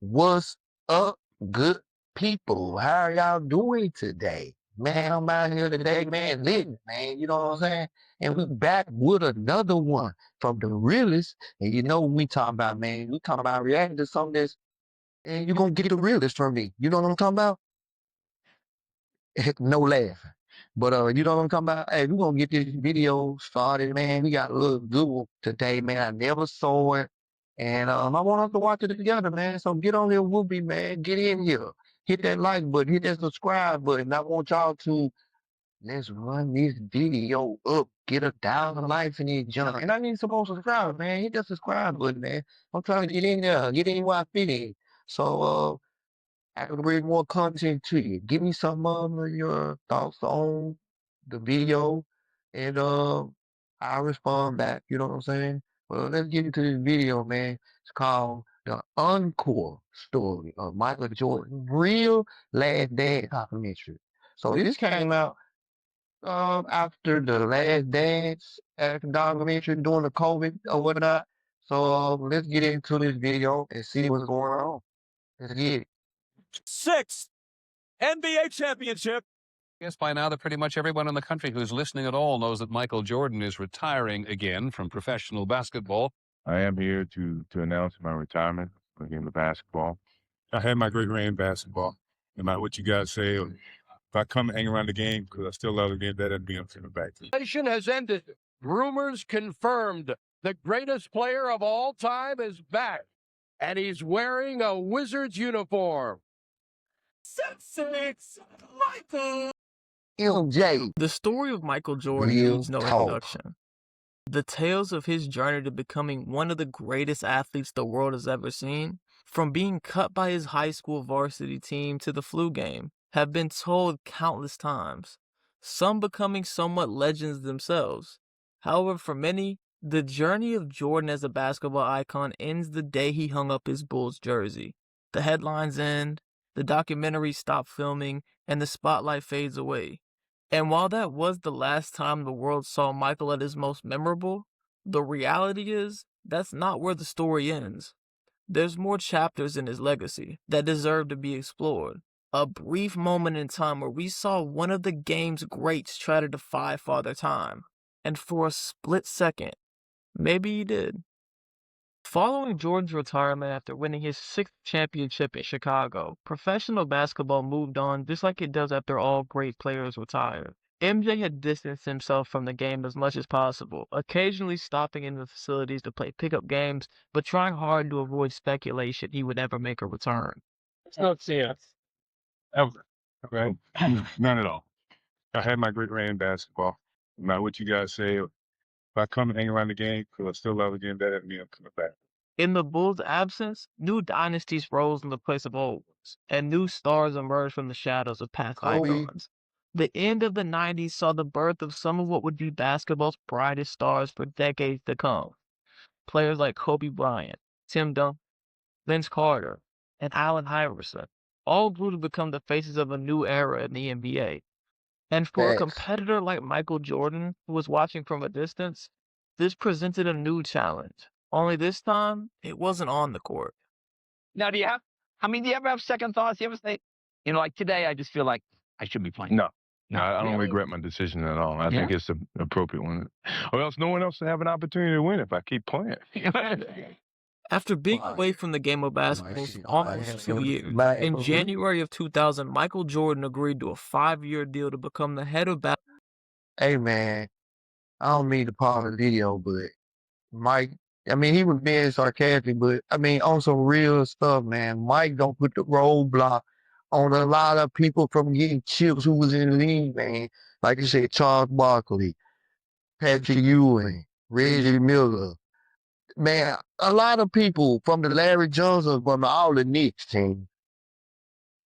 What's up, good people? How are y'all doing today? Man, I'm out here today, man, living, man. You know what I'm saying? And we back with another one from the realest. And you know what we talking about, man? We talking about reacting to something that's, and you're gonna get the realest from me. You know what I'm talking about? No laughing. But you know what I'm talking about? Hey, we're gonna get this video started, man. We got a little good one today, man. I never saw it. And I want us to watch it together, man. So get on there with me, man. Get in here. Hit that like button, hit that subscribe button. I want y'all to let's run this video up. Get 1,000 likes in this junk. And I need some more subscribers, man. Hit that subscribe button, man. I'm trying to get in there, get in where I fit in. So I can bring more content to you. Give me some of your thoughts on the video, and I'll respond back. You know what I'm saying? Well, let's get into this video, man. It's called the Encore story of Michael Jordan, real Last Dance documentary. So this came out after the Last Dance documentary during the COVID or whatnot. So let's get into this video and see what's going on. Let's get it. Sixth NBA championship. Yes, by now that pretty much everyone in the country who's listening at all knows that Michael Jordan is retiring again from professional basketball. I am here to announce my retirement from the game of basketball. I had my great run in basketball. No matter what you guys say, or if I come and hang around the game, because I still love the game, that doesn't mean I'm coming back. Nation has ended. Rumors confirmed. The greatest player of all time is back, and he's wearing a Wizards uniform. 6'6", Michael. MJ. The story of Michael Jordan Real needs no talk. introduction. The tales of his journey to becoming one of the greatest athletes the world has ever seen, from being cut by his high school varsity team to the flu game, have been told countless times, some becoming somewhat legends themselves. However, for many, the journey of Jordan as a basketball icon ends the day he hung up his Bulls jersey. The headlines end, the documentary stops filming, and the spotlight fades away. And while that was the last time the world saw Michael at his most memorable, the reality is that's not where the story ends. There's more chapters in his legacy that deserve to be explored. A brief moment in time where we saw one of the game's greats try to defy Father Time. And for a split second, maybe he did. Following Jordan's retirement after winning his 6th championship in Chicago, professional basketball moved on just like it does after all great players retire. MJ had distanced himself from the game as much as possible, occasionally stopping in the facilities to play pickup games, but trying hard to avoid speculation he would ever make a return. It's no chance. Ever. Right? None at all. I had my great run in basketball. No matter what you guys say, if I come and hang around the game, because I still love the game, that doesn't mean I'm coming back. In the Bulls' absence, new dynasties rose in the place of old ones, and new stars emerged from the shadows of past Kobe. icons. The end of the 90s saw the birth of some of what would be basketball's brightest stars for decades to come. Players like Kobe Bryant, Tim Duncan, Vince Carter, and Allen Iverson all grew to become the faces of a new era in the NBA. And for a Facts. competitor like Michael Jordan, who was watching from a distance, this presented a new challenge. Only this time, it wasn't on the court. Now, do you ever have second thoughts? You ever say, like today, I just feel like I should be playing? No, I don't really? regret my decision at all. I Yeah? think it's the appropriate one. Or else no one else will have an opportunity to win if I keep playing. After being away from the game of basketball for almost 2 years, in January of 2000, Michael Jordan agreed to a 5-year deal to become the head of basketball. Hey man, I don't mean to pause the video, but Mike, I mean, he was being sarcastic, but I mean, on some real stuff, man. Mike don't put the roadblock on a lot of people from getting chips who was in the league, man. Like you said, Charles Barkley, Patrick Ewing, Reggie Miller. Man, a lot of people from the Larry Johnson, from all the Knicks team,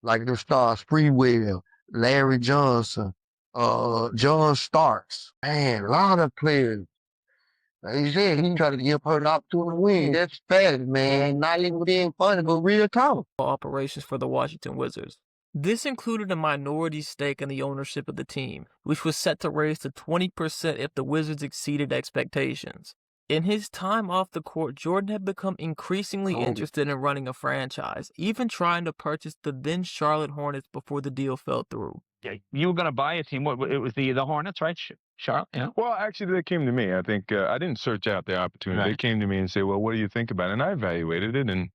like the stars, Sprewell, Larry Johnson, John Starks. Man, a lot of players. Like you said, he tried to give her an opportunity to win. That's fast, man. Not even being funny, but real talk. Operations for the Washington Wizards. This included a minority stake in the ownership of the team, which was set to raise to 20% if the Wizards exceeded expectations. In his time off the court, Jordan had become increasingly interested in running a franchise, even trying to purchase the then Charlotte Hornets before the deal fell through. Yeah, you were going to buy a team. What, it was the Hornets, right? Charlotte? Yeah. Well, actually, they came to me. I think I didn't search out the opportunity. They Right. came to me and said, "Well, what do you think about it?" And I evaluated it, and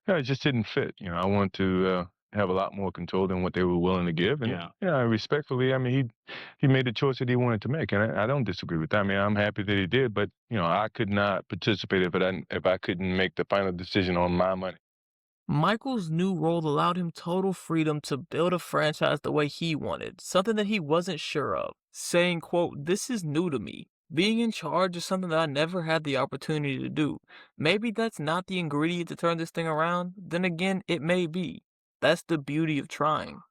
it just didn't fit. I want to have a lot more control than what they were willing to give. And respectfully, I mean, he made the choice that he wanted to make, and I don't disagree with that. I mean, I'm happy that he did, but I could not participate if I couldn't make the final decision on my money. Michael's new role allowed him total freedom to build a franchise the way he wanted, something that he wasn't sure of, saying, quote, "This is new to me. Being in charge is something that I never had the opportunity to do. Maybe that's not the ingredient to turn this thing around. Then again, it may be. That's the beauty of trying."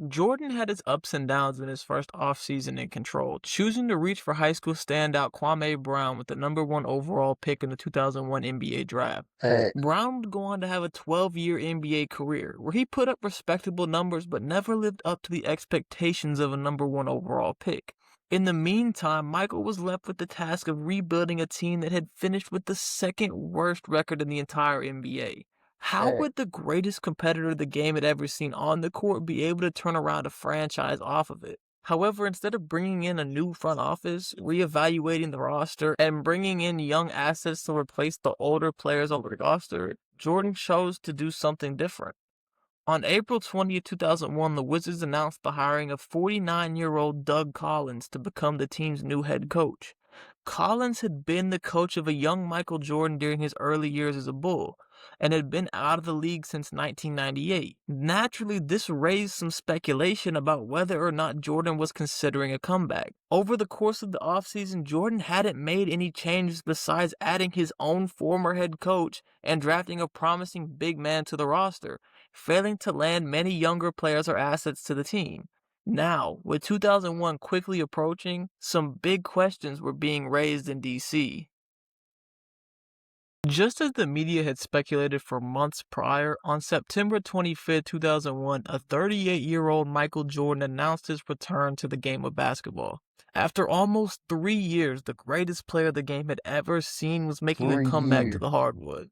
Jordan had his ups and downs in his first offseason in control, choosing to reach for high school standout Kwame Brown with the #1 overall pick in the 2001 NBA draft. Brown would go on to have a 12-year NBA career, where he put up respectable numbers but never lived up to the expectations of a #1 overall pick. In the meantime, Michael was left with the task of rebuilding a team that had finished with the second worst record in the entire NBA. How would the greatest competitor the game had ever seen on the court be able to turn around a franchise off of it? However, instead of bringing in a new front office, reevaluating the roster, and bringing in young assets to replace the older players on the roster, Jordan chose to do something different. On April 20th, 2001, the Wizards announced the hiring of 49-year-old Doug Collins to become the team's new head coach. Collins had been the coach of a young Michael Jordan during his early years as a Bull, and had been out of the league since 1998. Naturally, this raised some speculation about whether or not Jordan was considering a comeback. Over the course of the offseason, Jordan hadn't made any changes besides adding his own former head coach and drafting a promising big man to the roster, failing to land many younger players or assets to the team. Now, with 2001 quickly approaching, some big questions were being raised in DC. Just as the media had speculated for months prior, on September 25, 2001, a 38-year-old Michael Jordan announced his return to the game of basketball. After almost 3 years, the greatest player the game had ever seen was making a comeback to the hardwood.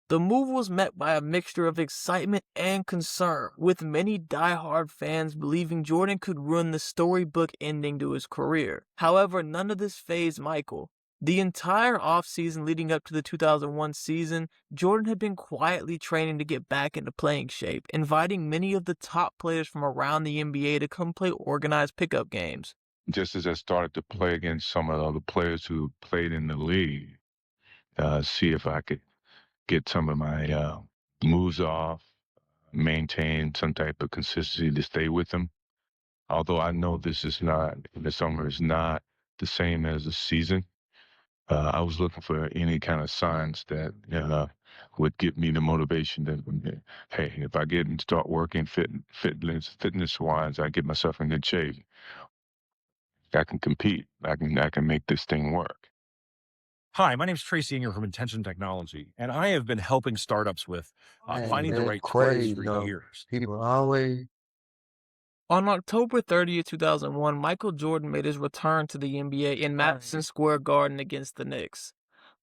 The move was met by a mixture of excitement and concern, with many die-hard fans believing Jordan could ruin the storybook ending to his career. However, none of this fazed Michael. The entire offseason leading up to the 2001 season, Jordan had been quietly training to get back into playing shape, inviting many of the top players from around the NBA to come play organized pickup games. Just as I started to play against some of the other players who played in the league, see if I could get some of my moves off, maintain some type of consistency to stay with them. Although I know the summer is not the same as the season. I was looking for any kind of signs that would give me the motivation that, hey, if I get and start working fitness-wise, I get myself in good shape. I can compete. I can make this thing work. Hi, my name is Tracy Inger from Intention Technology, and I have been helping startups with finding the right plays for years. People always. On October 30th, 2001, Michael Jordan made his return to the NBA in Madison Square Garden against the Knicks.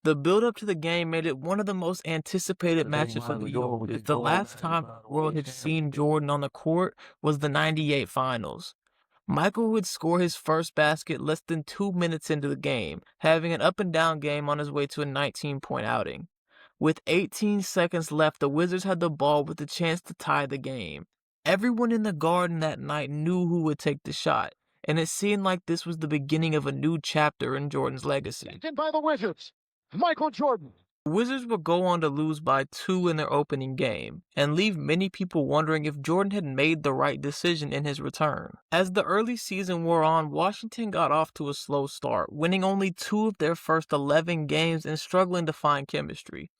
The build-up to the game made it one of the most anticipated matches of the year. The last time the world had seen Jordan on the court was the '98 Finals. Michael would score his first basket less than 2 minutes into the game, having an up-and-down game on his way to a 19-point outing. With 18 seconds left, the Wizards had the ball with a chance to tie the game. Everyone in the Garden that night knew who would take the shot, and it seemed like this was the beginning of a new chapter in Jordan's legacy. By the Wizards, Michael Jordan. The Wizards would go on to lose by 2 in their opening game, and leave many people wondering if Jordan had made the right decision in his return. As the early season wore on, Washington got off to a slow start, winning only 2 of their first 11 games and struggling to find chemistry.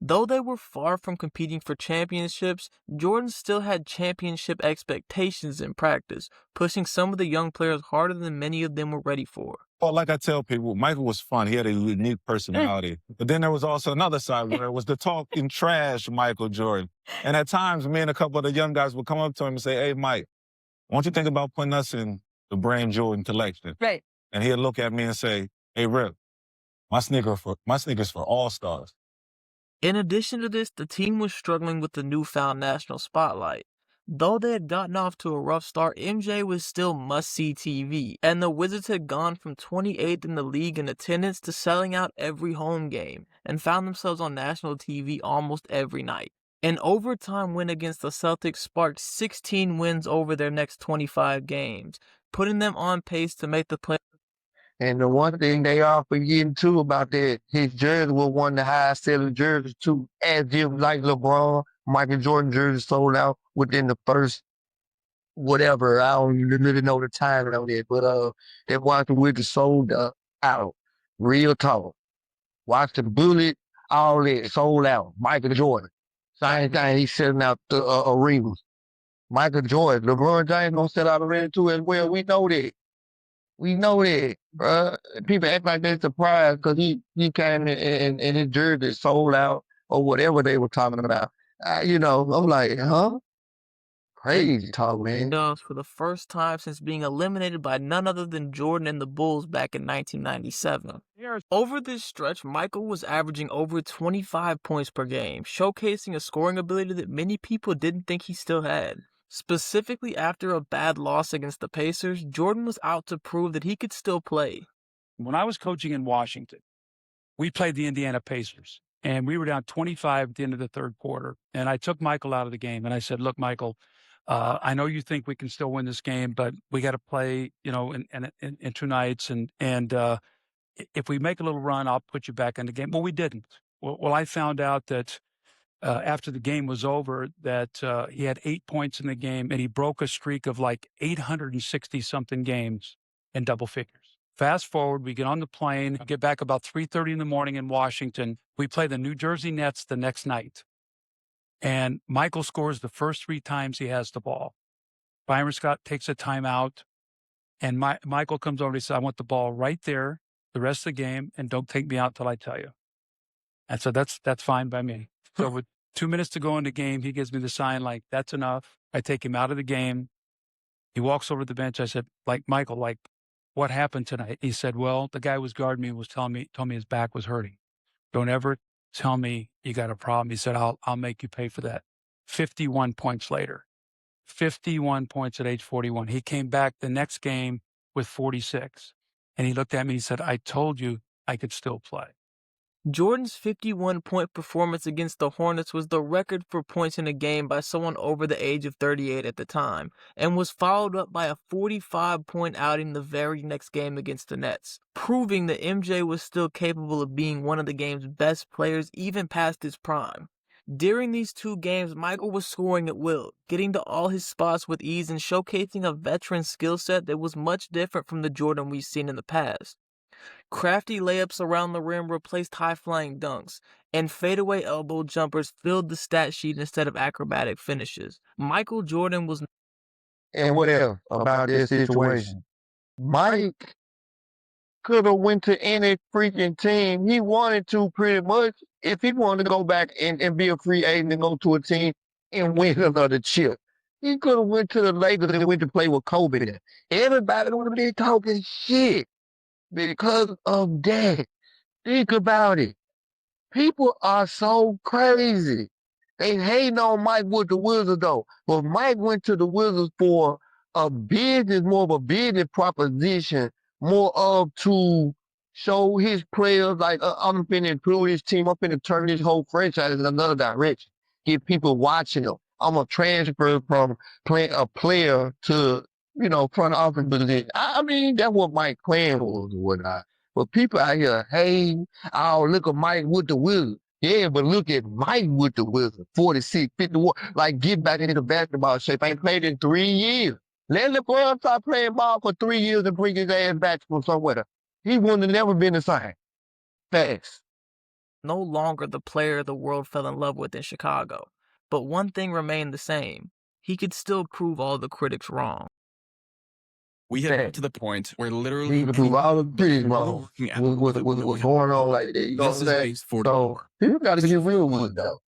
Though they were far from competing for championships, Jordan still had championship expectations in practice, pushing some of the young players harder than many of them were ready for. Well, like I tell people, Michael was fun. He had a unique personality. But then there was also another side where it was the talking trash Michael Jordan. And at times, me and a couple of the young guys would come up to him and say, "Hey, Mike, why don't you think about putting us in the Brand Jordan collection?" Right. And he'd look at me and say, "Hey, Rip, My sneakers for all stars. In addition to this, the team was struggling with the newfound national spotlight. Though they had gotten off to a rough start, MJ was still must-see TV, and the Wizards had gone from 28th in the league in attendance to selling out every home game, and found themselves on national TV almost every night. An overtime win against the Celtics sparked 16 wins over their next 25 games, putting them on pace to make the play. And the one thing they are forgetting too about that, his jersey was one of the highest selling jerseys too, as if like LeBron, Michael Jordan jersey sold out within the first whatever. I don't really know the timing on it, but that Washington Wizards sold out. Real talk. Watch the Bullet, all that sold out. Michael Jordan. Same thing, he's selling out the arenas. Michael Jordan, LeBron James gonna sell out arena too as well. We know that. We know that, bruh. People act like they're surprised because he came in and his jersey sold out or whatever they were talking about. I'm like, huh? Crazy talk, man. Playoffs for the first time since being eliminated by none other than Jordan and the Bulls back in 1997. Over this stretch, Michael was averaging over 25 points per game, showcasing a scoring ability that many people didn't think he still had. Specifically after a bad loss against the Pacers, Jordan was out to prove that he could still play. When I was coaching in Washington, we played the Indiana Pacers, and we were down 25 at the end of the third quarter. And I took Michael out of the game, and I said, look, Michael, I know you think we can still win this game, but we got to play, in 2 nights. And if we make a little run, I'll put you back in the game. Well, we didn't. Well, I found out that after the game was over that he had 8 points in the game, and he broke a streak of like 860-something games in double figures. Fast forward, we get on the plane, get back about 3:30 in the morning in Washington. We play the New Jersey Nets the next night. And Michael scores the first 3 times he has the ball. Byron Scott takes a timeout, and Michael comes over and he says, I want the ball right there the rest of the game, and don't take me out till I tell you. And so that's fine by me. So with 2 minutes to go in the game, he gives me the sign like, that's enough. I take him out of the game. He walks over to the bench. I said, Michael, what happened tonight? He said, well, the guy who was guarding me was told me his back was hurting. Don't ever tell me you got a problem. He said, I'll make you pay for that. 51 points later, 51 points at age 41. He came back the next game with 46. And he looked at me and he said, I told you I could still play. Jordan's 51-point performance against the Hornets was the record for points in a game by someone over the age of 38 at the time, and was followed up by a 45-point outing the very next game against the Nets, proving that MJ was still capable of being one of the game's best players even past his prime. During these 2 games, Michael was scoring at will, getting to all his spots with ease and showcasing a veteran skill set that was much different from the Jordan we've seen in the past. Crafty layups around the rim replaced high-flying dunks, and fadeaway elbow jumpers filled the stat sheet instead of acrobatic finishes. Michael Jordan was... And what else about this situation? Mike could have went to any freaking team he wanted to pretty much if he wanted to go back and be a free agent and go to a team and win another chip. He could have went to the Lakers and went to play with Kobe there. Everybody would have been talking shit because of that. Think about it. People are so crazy. They hating on Mike with the Wizards though. But Mike went to the Wizards for more of a business proposition, more of to show his players like I'm finna improve this team, I'm finna turn this whole franchise in another direction. Get people watching them. I'm gonna transfer from playing a player to, front office position. I mean, that's what Mike plan was or whatnot. But people out here, hey, oh, look at Mike with the Wizards. Yeah, but look at Mike with the Wizards, 46, 51. Like, get back into basketball shape. Ain't played in 3 years. Let LeBron start playing ball for 3 years and bring his ass back from somewhere. He wouldn't have never been the same. Facts. No longer the player the world fell in love with in Chicago. But one thing remained the same. He could still prove all the critics wrong. We had to the point where literally he could prove all the critics wrong. What's going on like that? You know what I'm saying? So, people got to get real with it, though.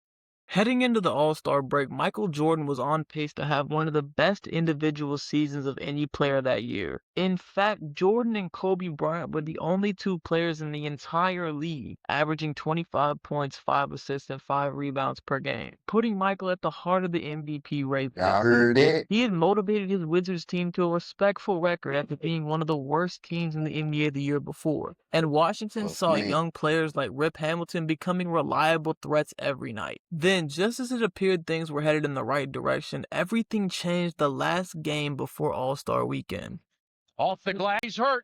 Heading into the All-Star break, Michael Jordan was on pace to have one of the best individual seasons of any player that year. In fact, Jordan and Kobe Bryant were the only two players in the entire league averaging 25 points, 5 assists, and 5 rebounds per game, putting Michael at the heart of the MVP race. I heard that. He had motivated his Wizards team to a respectful record after being one of the worst teams in the NBA the year before. And Washington saw young players like Rip Hamilton becoming reliable threats every night. Then, just as it appeared things were headed in the right direction, everything changed the last game before All-Star Weekend. Off the glass. He's hurt.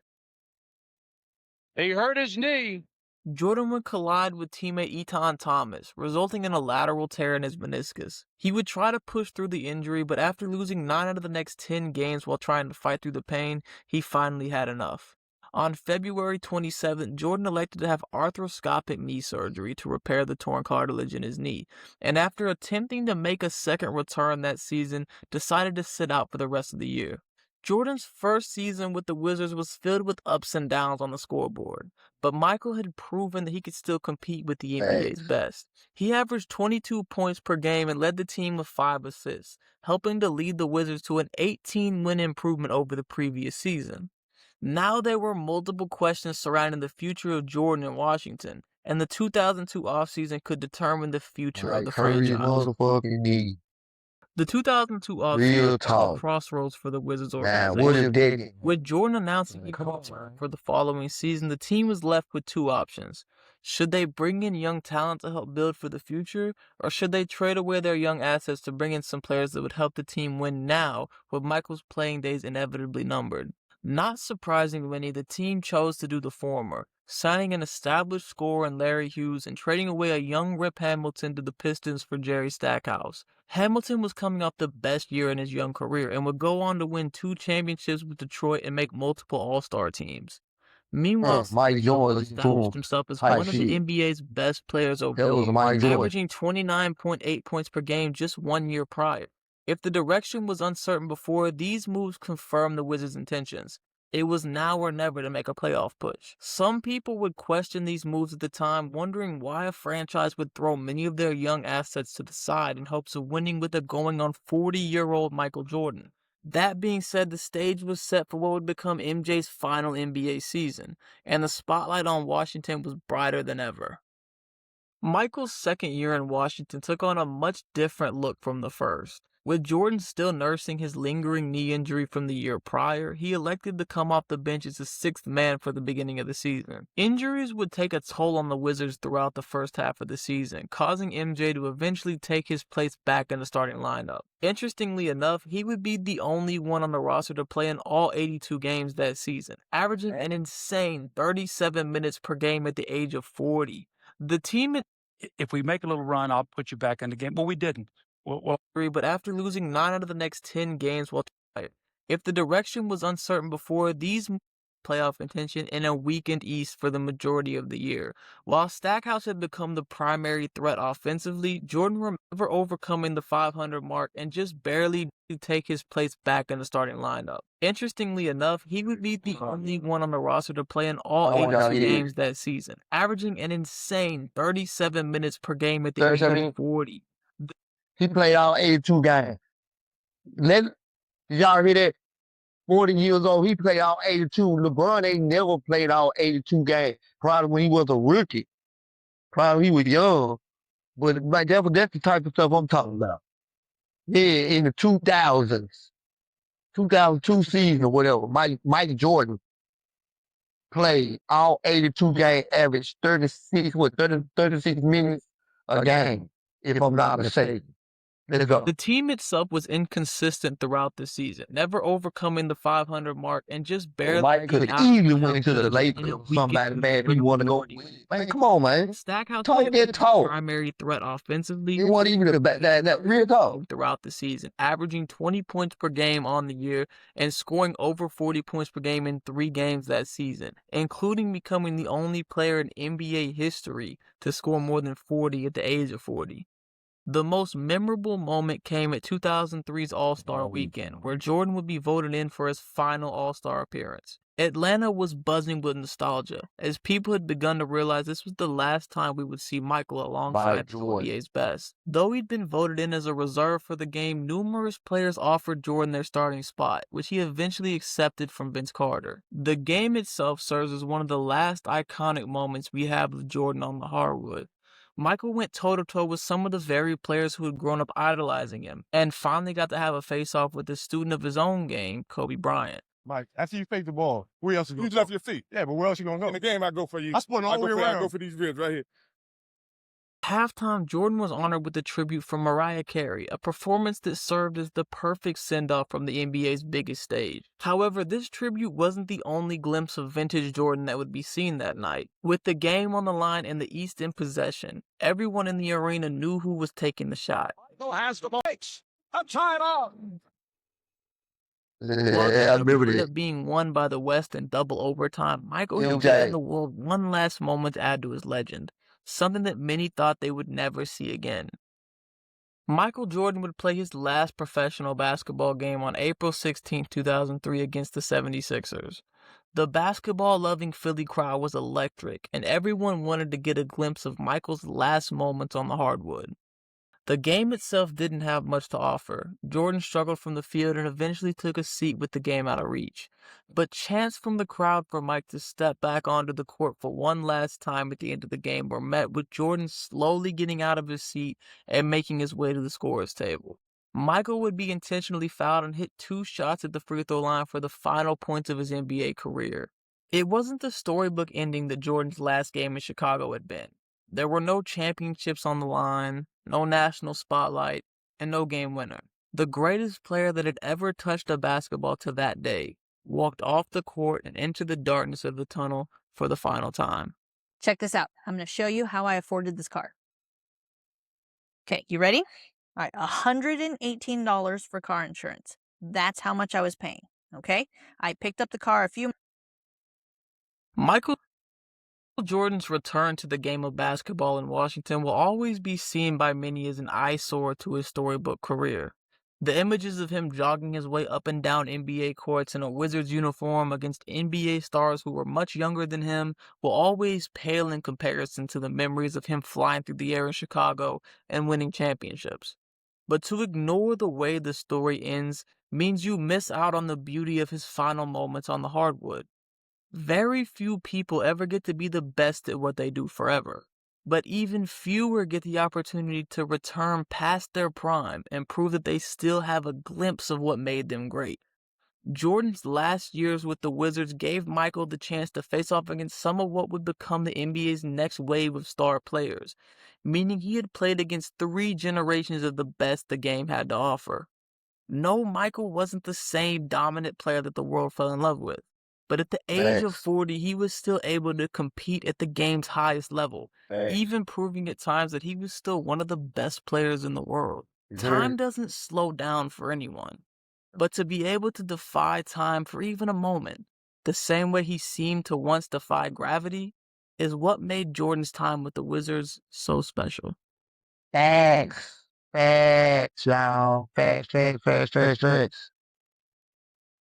He hurt his knee. Jordan would collide with teammate Eton Thomas, resulting in a lateral tear in his meniscus. He would try to push through the injury, but after losing 9 out of the next 10 games while trying to fight through the pain, he finally had enough. On February 27th, Jordan elected to have arthroscopic knee surgery to repair the torn cartilage in his knee, and after attempting to make a second return that season, decided to sit out for the rest of the year. Jordan's first season with the Wizards was filled with ups and downs on the scoreboard, but Michael had proven that he could still compete with the NBA's best. He averaged 22 points per game and led the team with 5 assists, helping to lead the Wizards to an 18-win improvement over the previous season. Now there were multiple questions surrounding the future of Jordan in Washington, and the 2002 offseason could determine the future of the franchise. The 2002 offseason was a crossroads for the Wizards organization. With Jordan announcing for the following season, the team was left with 2 options. Should they bring in young talent to help build for the future, or should they trade away their young assets to bring in some players that would help the team win now, with Michael's playing days inevitably numbered? Not surprisingly, the team chose to do the former, signing an established scorer in Larry Hughes and trading away a young Rip Hamilton to the Pistons for Jerry Stackhouse. Hamilton was coming off the best year in his young career and would go on to win 2 championships with Detroit and make multiple All-Star teams. Meanwhile, Mike Jordan established himself as one of the NBA's best players overall, averaging 29.8 points per game just 1 year prior. If the direction was uncertain before, these moves confirmed the Wizards' intentions. It was now or never to make a playoff push. Some people would question these moves at the time, wondering why a franchise would throw many of their young assets to the side in hopes of winning with a going-on 40-year-old Michael Jordan. That being said, the stage was set for what would become MJ's final NBA season, and the spotlight on Washington was brighter than ever. Michael's second year in Washington took on a much different look from the first. With Jordan still nursing his lingering knee injury from the year prior, he elected to come off the bench as the 6th man for the beginning of the season. Injuries would take a toll on the Wizards throughout the first half of the season, causing MJ to eventually take his place back in the starting lineup. Interestingly enough, he would be the only one on the roster to play in all 82 games that season, averaging an insane 37 minutes per game at the age of 40. The team... If we make a little run, I'll put you back in the game. Well, we didn't. But after losing 9 out of the next 10 games while tired, if the direction was uncertain before, these playoff contention in a weakened East for the majority of the year. While Stackhouse had become the primary threat offensively, Jordan remember overcoming the 500 mark and just barely to take his place back in the starting lineup. Interestingly enough, he would be the only one on the roster to play in all 82 games that season, averaging an insane 37 minutes per game at the age of 40. He played all 82 games. Y'all hear that? 40 years old, he played all 82. LeBron ain't never played all 82 games. Probably when he was a rookie. Probably he was young. But like, that's the type of stuff I'm talking about. Yeah, in the 2000s. 2002 season or whatever. Mike Jordan played all 82 games, averaged 36 minutes a game, if I'm not mistaken. Let's go. The team itself was inconsistent throughout the season, never overcoming the 500 mark and just barely. Mike could easily went into the Lakers. Somebody bad, you want to go. Man, come on, man. Stackhouse Talk that talk. Primary threat offensively. He wasn't even that real talk. Throughout the season, averaging 20 points per game on the year and scoring over 40 points per game in 3 games that season, including becoming the only player in NBA history to score more than 40 at the age of 40. The most memorable moment came at 2003's All-Star Weekend, where Jordan would be voted in for his final All-Star appearance. Atlanta was buzzing with nostalgia, as people had begun to realize this was the last time we would see Michael alongside the NBA's best. Though he'd been voted in as a reserve for the game, numerous players offered Jordan their starting spot, which he eventually accepted from Vince Carter. The game itself serves as one of the last iconic moments we have of Jordan on the hardwood. Michael went toe-to-toe with some of the very players who had grown up idolizing him, and finally got to have a face-off with a student of his own game, Kobe Bryant. Mike, after you fake the ball, where else you going to go? You left your feet. Yeah, but where else you going to go? In the game, I go for you. I spun all the way around. I go for these ribs right here. Halftime, Jordan was honored with a tribute from Mariah Carey, a performance that served as the perfect send-off from the NBA's biggest stage. However, this tribute wasn't the only glimpse of vintage Jordan that would be seen that night. With the game on the line and the East in possession, everyone in the arena knew who was taking the shot. Michael has the breaks. A timeout. Yeah, I remember Ended that. up being won by the West in double overtime. Michael had given the world one last moment to add to his legend, something that many thought they would never see again. Michael Jordan would play his last professional basketball game on April 16, 2003 against the 76ers. The basketball-loving Philly crowd was electric, and everyone wanted to get a glimpse of Michael's last moments on the hardwood. The game itself didn't have much to offer. Jordan struggled from the field and eventually took a seat with the game out of reach. But chants from the crowd for Mike to step back onto the court for one last time at the end of the game were met with Jordan slowly getting out of his seat and making his way to the scorer's table. Michael would be intentionally fouled and hit 2 shots at the free throw line for the final points of his NBA career. It wasn't the storybook ending that Jordan's last game in Chicago had been. There were no championships on the line, no national spotlight, and no game winner. The greatest player that had ever touched a basketball to that day walked off the court and into the darkness of the tunnel for the final time. Check this out. I'm going to show you how I afforded this car. Okay, you ready? All right, $118 for car insurance. That's how much I was paying, okay? I picked up the car a few... Michael Jordan's return to the game of basketball in Washington will always be seen by many as an eyesore to his storybook career. The images of him jogging his way up and down NBA courts in a Wizards uniform against NBA stars who were much younger than him will always pale in comparison to the memories of him flying through the air in Chicago and winning championships. But to ignore the way the story ends means you miss out on the beauty of his final moments on the hardwood. Very few people ever get to be the best at what they do forever, but even fewer get the opportunity to return past their prime and prove that they still have a glimpse of what made them great. Jordan's last years with the Wizards gave Michael the chance to face off against some of what would become the NBA's next wave of star players, meaning he had played against 3 generations of the best the game had to offer. No, Michael wasn't the same dominant player that the world fell in love with. But at the age of 40, he was still able to compete at the game's highest level, even proving at times that he was still one of the best players in the world. Time doesn't slow down for anyone, but to be able to defy time for even a moment, the same way he seemed to once defy gravity, is what made Jordan's time with the Wizards so special. Facts, y'all. Facts. Facts.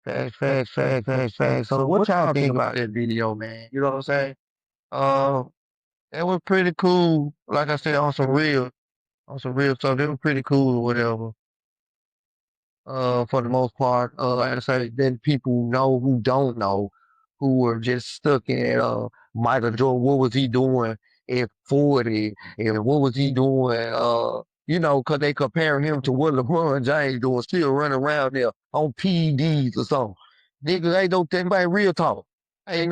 So what y'all think about that video, man? You know what I'm saying? It was pretty cool. Like I said, on some real stuff. It was pretty cool or whatever. For the most part, like I say, then people know who don't know, who were just stuck in Michael Jordan. What was he doing at 40? And what was he doing? You know, cause they comparing him to what LeBron James doing, still running around there on PEDs or something. Nigga, ain't no anybody real talk. Ain't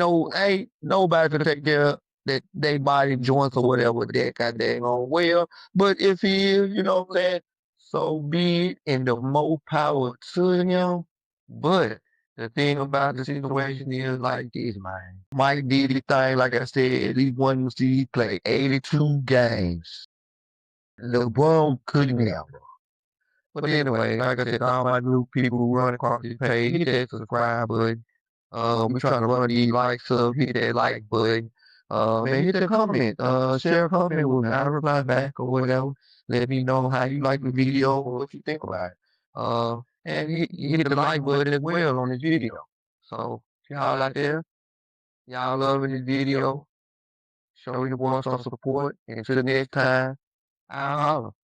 nobody can take care of that they body joints or whatever that goddamn on well. But if he is, you know what I'm saying, so be it, and the more power to him. But the thing about the situation is like this, man. Mike did his thing, like I said, he won he played 82 games. LeBron couldn't ever. But anyway, like I said, all my new people who run across this page, hit that subscribe button. We're trying to run these likes up, hit that like button. And hit that comment. Share a comment with me. I'll reply back or whatever. Let me know how you like the video or what you think about it. And hit the like button as well on this video. So y'all out there, y'all loving this video. Show your boy some support. And until the next time, I'll holler.